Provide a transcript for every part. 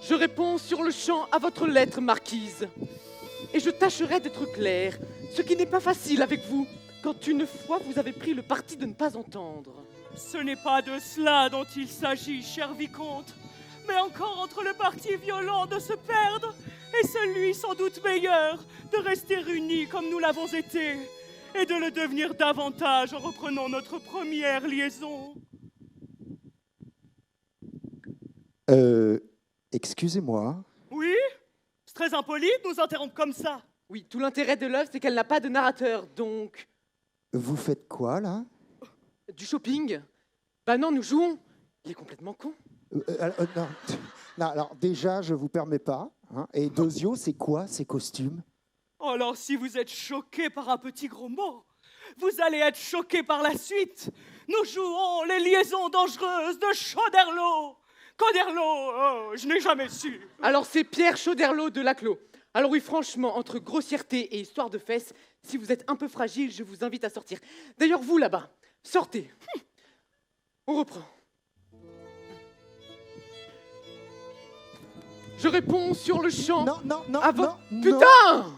Je réponds sur le champ à votre lettre, marquise. Et je tâcherai d'être clair, ce qui n'est pas facile avec vous, quand une fois vous avez pris le parti de ne pas entendre. Ce n'est pas de cela dont il s'agit, cher vicomte, mais encore entre le parti violent de se perdre et celui sans doute meilleur de rester unis comme nous l'avons été, et de le devenir davantage en reprenant notre première liaison. Excusez-moi. Oui? C'est très impoli de nous interrompre comme ça. Oui, tout l'intérêt de l'œuvre, c'est qu'elle n'a pas de narrateur, donc... Vous faites quoi, là? Du shopping? Bah non, nous jouons. Il est complètement con. Non. Non, alors déjà, je vous permets pas. Hein. Et Dosio, c'est quoi ces costumes? Alors si vous êtes choqué par un petit gros mot, vous allez être choqué par la suite. Nous jouons les liaisons dangereuses de Choderlos. Coderlos, oh, je n'ai jamais su. Alors c'est Pierre Choderlos de Laclos. Alors oui, franchement, entre grossièreté et histoire de fesses, si vous êtes un peu fragile, je vous invite à sortir. D'ailleurs, vous là-bas, sortez. On reprend. Je réponds sur le champ. Non, à votre... non, Putain!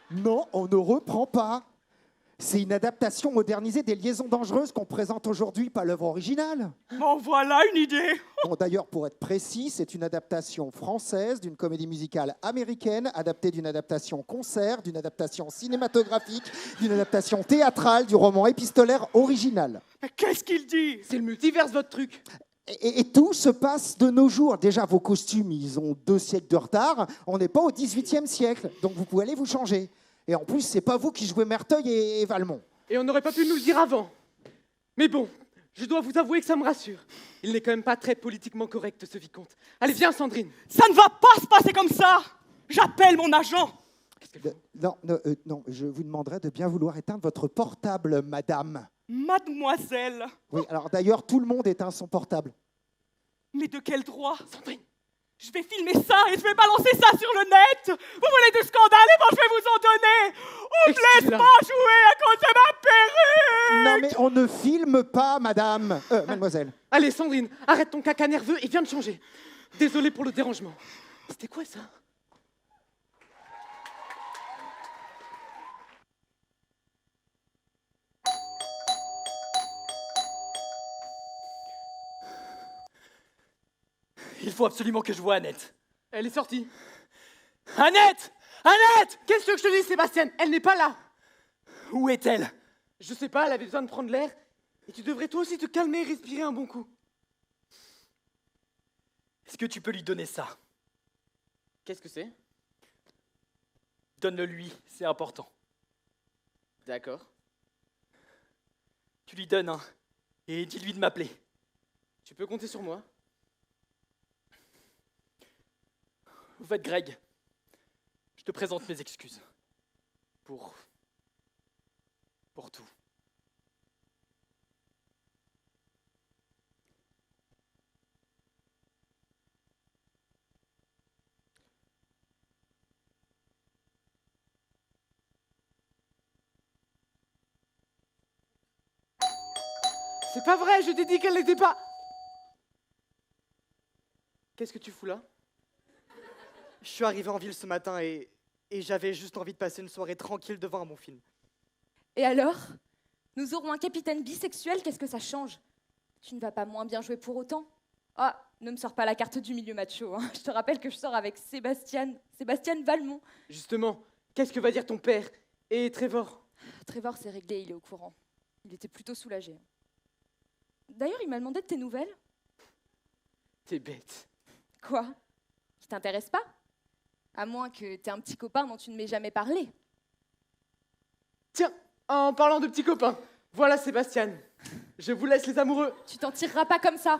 Non, on ne reprend pas. C'est une adaptation modernisée des Liaisons dangereuses qu'on présente aujourd'hui, pas l'œuvre originale. En voilà une idée. Bon, d'ailleurs, pour être précis, c'est une adaptation française d'une comédie musicale américaine, adaptée d'une adaptation concert, d'une adaptation cinématographique, d'une adaptation théâtrale du roman épistolaire original. Mais qu'est-ce qu'il dit? C'est le multiverse, votre truc. Et tout se passe de nos jours. Déjà, vos costumes, ils ont 2 siècles de retard. On n'est pas au XVIIIe siècle, donc vous pouvez aller vous changer. Et en plus, c'est pas vous qui jouez Merteuil et Valmont. Et on n'aurait pas pu nous le dire avant. Mais bon, je dois vous avouer que ça me rassure. Il n'est quand même pas très politiquement correct, ce vicomte. Allez, viens, Sandrine. Ça ne va pas se passer comme ça. J'appelle mon agent. Non, je vous demanderai de bien vouloir éteindre votre portable, madame. Mademoiselle. Oui, alors d'ailleurs, tout le monde éteint son portable. Mais de quel droit? Sandrine. Je vais filmer ça et je vais balancer ça sur le net. Vous voulez du scandale? Et bon, je vais vous en donner. On ne laisse pas jouer à cause de ma perruque. Non, mais on ne filme pas, madame. Mademoiselle. Allez, Sandrine, arrête ton caca nerveux et viens de changer. Désolé pour le dérangement. C'était quoi ça? Il faut absolument que je voie Annette. Elle est sortie. Annette! Annette! Qu'est-ce que je te dis, Sébastien? Elle n'est pas là. Où est-elle? Je sais pas, elle avait besoin de prendre l'air. Et tu devrais toi aussi te calmer et respirer un bon coup. Est-ce que tu peux lui donner ça? Qu'est-ce que c'est? Donne-le lui, c'est important. D'accord. Tu lui donnes, hein, et dis-lui de m'appeler. Tu peux compter sur moi. Au fait, Greg, je te présente mes excuses. Pour tout. C'est pas vrai, je t'ai dit qu'elle n'était pas... Qu'est-ce que tu fous là? Je suis arrivé en ville ce matin et j'avais juste envie de passer une soirée tranquille devant un bon film. Et alors? Nous aurons un capitaine bisexuel, qu'est-ce que ça change? Tu ne vas pas moins bien jouer pour autant? Ah, ne me sors pas la carte du milieu macho, hein. Je te rappelle que je sors avec Sébastien Valmont. Justement, qu'est-ce que va dire ton père? Et Trevor? Trevor s'est réglé, il est au courant. Il était plutôt soulagé. D'ailleurs, il m'a demandé de tes nouvelles. T'es bête. Quoi? Qui t'intéresse pas? À moins que t'aies un petit copain dont tu ne m'aies jamais parlé. Tiens, en parlant de petits copains, voilà Sébastien. Je vous laisse les amoureux. Tu t'en tireras pas comme ça.